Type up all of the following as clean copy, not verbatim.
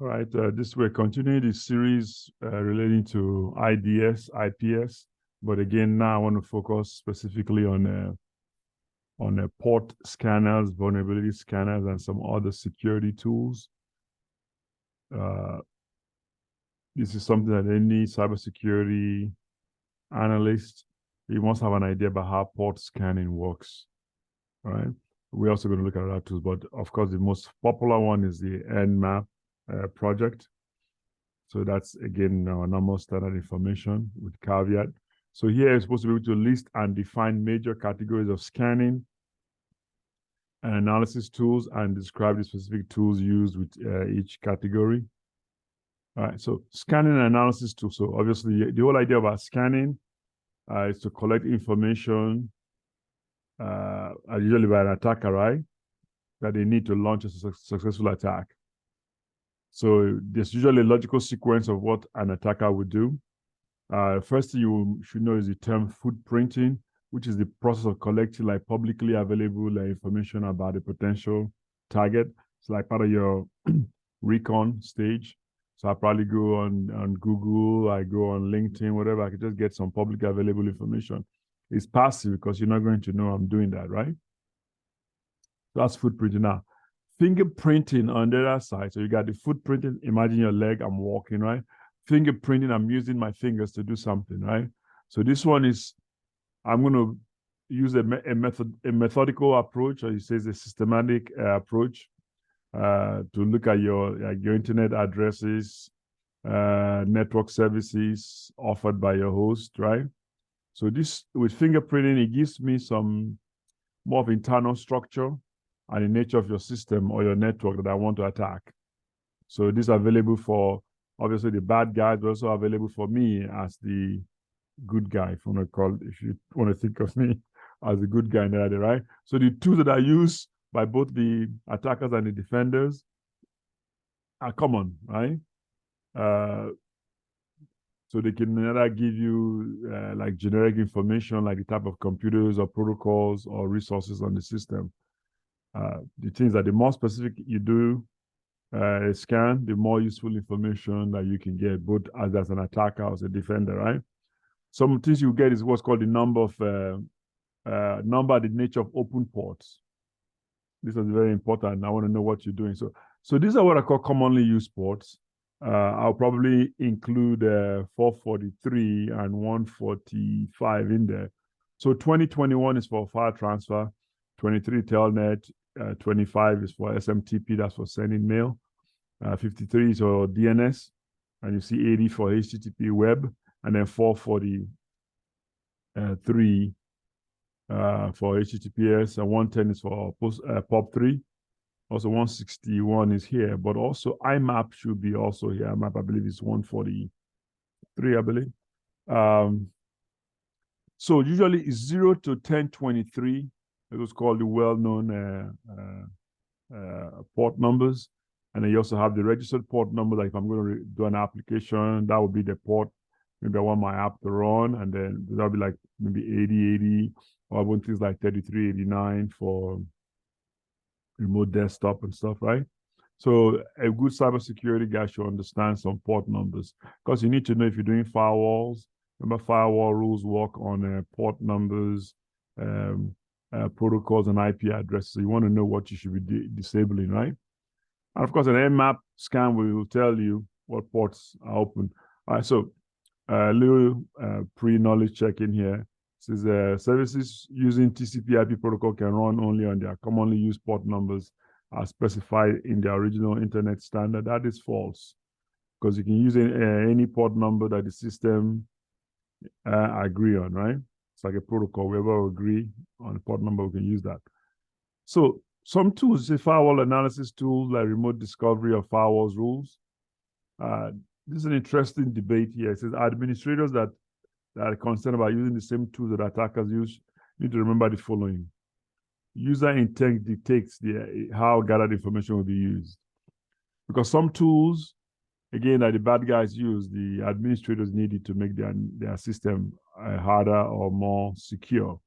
All right, this we're continuing the series relating to IDS, IPS, but again, now I want to focus specifically on port scanners, vulnerability scanners, and some other security tools. This is something that any cybersecurity analyst, you must have an idea about how port scanning works, right? We're also going to look at other tools, but of course, the most popular one is the Nmap project. So that's, again, our normal standard information with caveat. So here you're supposed to be able to list and define major categories of scanning and analysis tools and describe the specific tools used with each category. All right, so scanning and analysis tools. So obviously, the whole idea about scanning is to collect information, usually by an attacker, right? That they need to launch a successful attack. So there's usually a logical sequence of what an attacker would do. First thing you should know is the term footprinting, which is the process of collecting like publicly available information about a potential target. It's like part of your recon stage. So I probably go on Google, I go on LinkedIn, whatever. I could just get some publicly available information. It's passive because you're not going to know I'm doing that, right? So that's footprinting. Now, fingerprinting on the other side. So you got the footprinting. Imagine your leg, I'm walking, right? Fingerprinting, I'm using my fingers to do something, right? So this one is, I'm going to use a methodical approach, or he says a systematic approach to look at your internet addresses, network services offered by your host, right? So this, with fingerprinting, it gives me some more of internal structure and the nature of your system or your network that I want to attack. So this is available for, obviously, the bad guys, but also available for me as the good guy, if you want to think of me as a good guy in that area, right? So the tools that are used by both the attackers and the defenders are common, right? So they can either give you like generic information, like the type of computers or protocols or resources on the system. The things that the more specific you do a scan, the more useful information that you can get, both as an attacker or as a defender, right? Some things you get is what's called the number, the nature of open ports. This is very important. I want to know what you're doing. So these are what I call commonly used ports. I'll probably include 443 and 145 in there. So 2021 is for file transfer, 23 telnet, 25 is for SMTP, that's for sending mail, 53 is for DNS, and you see 80 for HTTP web, and then 443 for HTTPS, and 110 is for POP3. Also 161 is here, but also IMAP should be also here. IMAP, I believe, is 143, I believe. So usually it's 0 to 1023. It was called the well-known port numbers. And then you also have the registered port number. Like if I'm going to do an application, that would be the port. Maybe I want my app to run, and then that'll be like maybe 8080, or I want things like 3389 for remote desktop and stuff, right? So a good cybersecurity guy should understand some port numbers, because you need to know if you're doing firewalls. Remember, firewall rules work on port numbers, protocols, and IP addresses. So you want to know what you should be disabling, right? And of course, an Nmap scan will tell you what ports are open. All right, so a little pre-knowledge check in here. It says services using TCP/IP protocol can run only on their commonly used port numbers as specified in the original internet standard. That is false, because you can use any port number that the system agree on, right? It's like a protocol. Whoever agree on the port number, we can use that. So some tools, say firewall analysis tools like remote discovery of firewalls rules. This is an interesting debate here. It says administrators that are concerned about using the same tools that attackers use need to remember the following. User intent dictates how gathered information will be used. Because some tools, again, that the bad guys use, the administrators needed to make their system harder or more secure.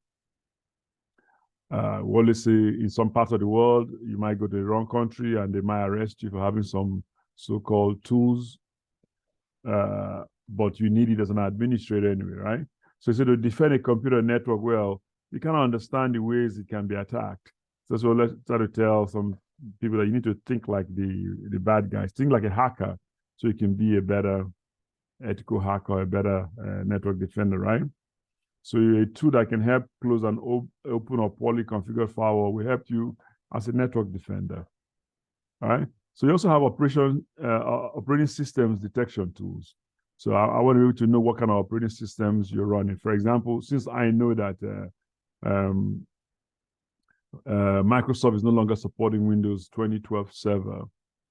Well, let's say in some parts of the world, you might go to the wrong country and they might arrest you for having some so-called tools, but you need it as an administrator anyway, right? So to defend a computer network well, you kind of understand the ways it can be attacked. So let's try to tell some people that you need to think like the bad guys, think like a hacker, so you can be a better ethical hacker, a better network defender, right? So a tool that can help close an open or poorly configured firewall will help you as a network defender. All right. So you also have operating systems detection tools. So I want you to know what kind of operating systems you're running. For example, since I know that Microsoft is no longer supporting Windows 2012 server,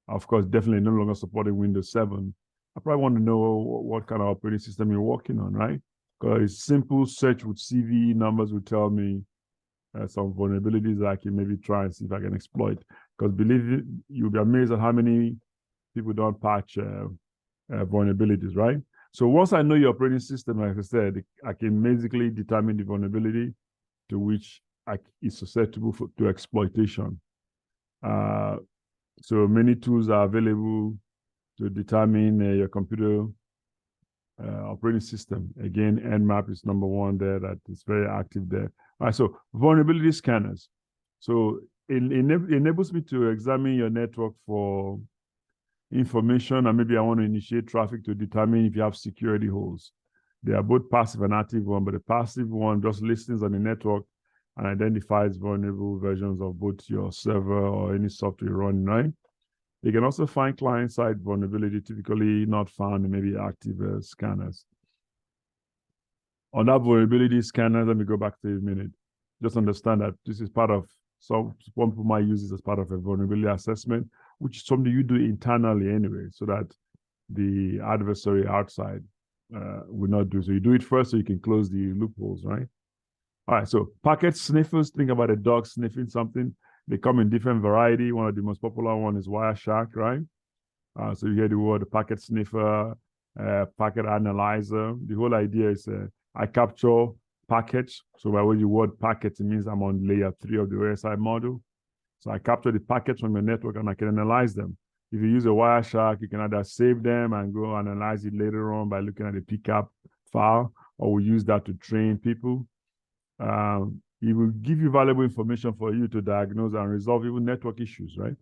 of course, definitely no longer supporting Windows 7, I probably want to know what kind of operating system you're working on, right? Because simple search with CVE numbers will tell me some vulnerabilities that I can maybe try and see if I can exploit. Because believe it, you'll be amazed at how many people don't patch vulnerabilities, right? So once I know your operating system, like I said, I can basically determine the vulnerability to which is susceptible to exploitation. So many tools are available to determine your computer operating system. Again, Nmap is number one there, that is very active there. All right, so vulnerability scanners. So it enables me to examine your network for information, and maybe I want to initiate traffic to determine if you have security holes. They are both passive and active one, but the passive one just listens on the network and identifies vulnerable versions of both your server or any software running, right? You can also find client-side vulnerability, typically not found in maybe active scanners. On that vulnerability scanner, let me go back to a minute. Just understand that this is part of, some people might use this as part of a vulnerability assessment, which is something you do internally anyway, so that the adversary outside will not do. So you do it first so you can close the loopholes, right? All right, so packet sniffers, think about a dog sniffing something. They come in different variety. One of the most popular one is Wireshark, right? So you hear the word packet sniffer, packet analyzer. The whole idea is I capture packets. So by the word packets, it means I'm on layer 3 of the OSI model. So I capture the packets from your network and I can analyze them. If you use a Wireshark, you can either save them and go analyze it later on by looking at the PCAP file, or we use that to train people. It will give you valuable information for you to diagnose and resolve even network issues, right?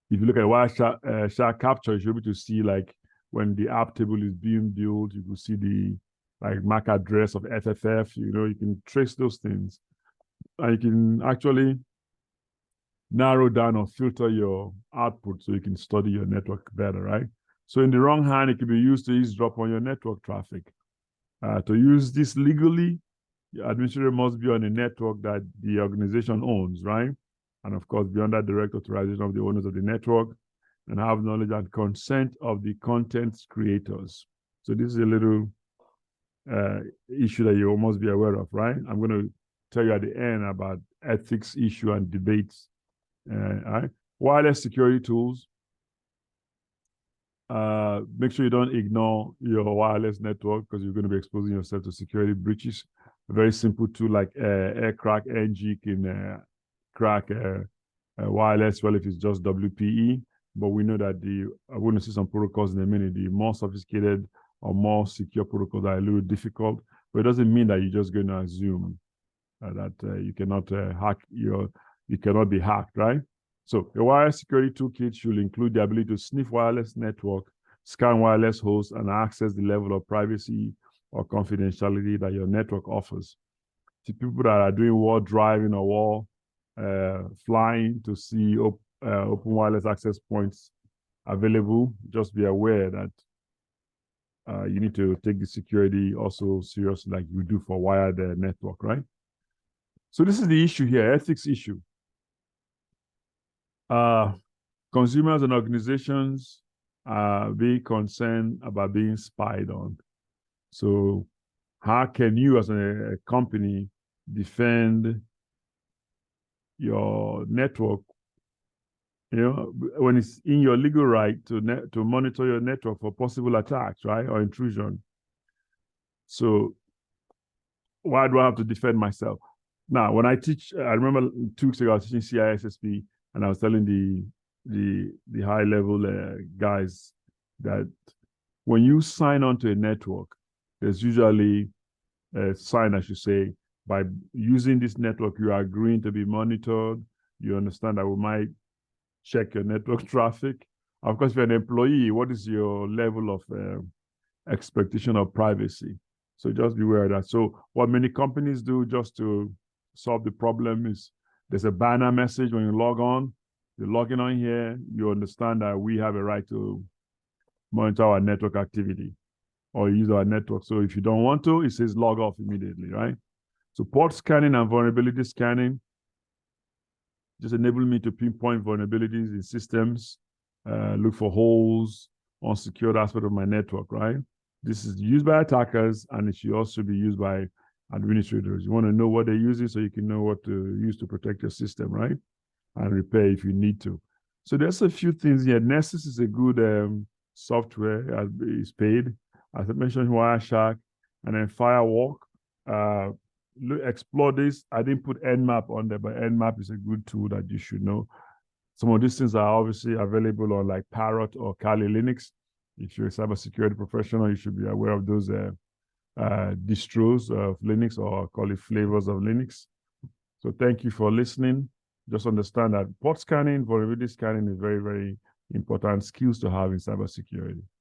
If you look at Wireshark capture, you'll be able to see like when the app table is being built, you will see the like MAC address of FFF, you can trace those things. And you can actually narrow down or filter your output so you can study your network better, right? So in the wrong hand, it can be used to eavesdrop on your network traffic. To use this legally, the administrator must be on a network that the organization owns, right? And of course, be under direct authorization of the owners of the network and have knowledge and consent of the content creators. So this is a little issue that you must be aware of, right? I'm going to tell you at the end about ethics issue and debates. All right? Wireless security tools. Make sure you don't ignore your wireless network because you're going to be exposing yourself to security breaches. A very simple tool like AirCrack NG can crack wireless, well, if it's just WPE. But we know that I'm going to see some protocols in a minute. The more sophisticated or more secure protocols are a little difficult, but it doesn't mean that you're just going to assume that you cannot you cannot be hacked, right? So a wireless security toolkit should include the ability to sniff wireless network, scan wireless hosts, and access the level of privacy or confidentiality that your network offers. To people that are doing wall driving or wall flying to see open wireless access points available, just be aware that you need to take the security also seriously, like you do for wired network, right? So this is the issue here, ethics issue. Consumers and organizations be concerned about being spied on. So how can you as a company defend your network, when it's in your legal right to monitor your network for possible attacks, right, or intrusion? So why do I have to defend myself? Now, when I teach, I remember 2 weeks ago I was teaching CISSP, and I was telling the high level guys that when you sign onto a network, there's usually a sign, I should say, by using this network, you are agreeing to be monitored. You understand that we might check your network traffic. Of course, if you're an employee, what is your level of expectation of privacy? So just be aware of that. So what many companies do just to solve the problem is there's a banner message when you log on. You're logging on here, you understand that we have a right to monitor our network activity or use our network. So if you don't want to, it says log off immediately, right? So port scanning and vulnerability scanning just enable me to pinpoint vulnerabilities in systems, look for holes, unsecured aspect of my network, right? This is used by attackers and it should also be used by administrators. You want to know what they're using so you can know what to use to protect your system, right? And repair if you need to. So there's a few things here. Nessus is a good software. It's paid. As I mentioned, Wireshark, and then Firewalk. Explore this. I didn't put Nmap on there, but Nmap is a good tool that you should know. Some of these things are obviously available on like Parrot or Kali Linux. If you're a cybersecurity professional, you should be aware of those distros of Linux, or call it flavors of Linux. So thank you for listening. Just understand that port scanning, vulnerability scanning is very, very important skills to have in cybersecurity.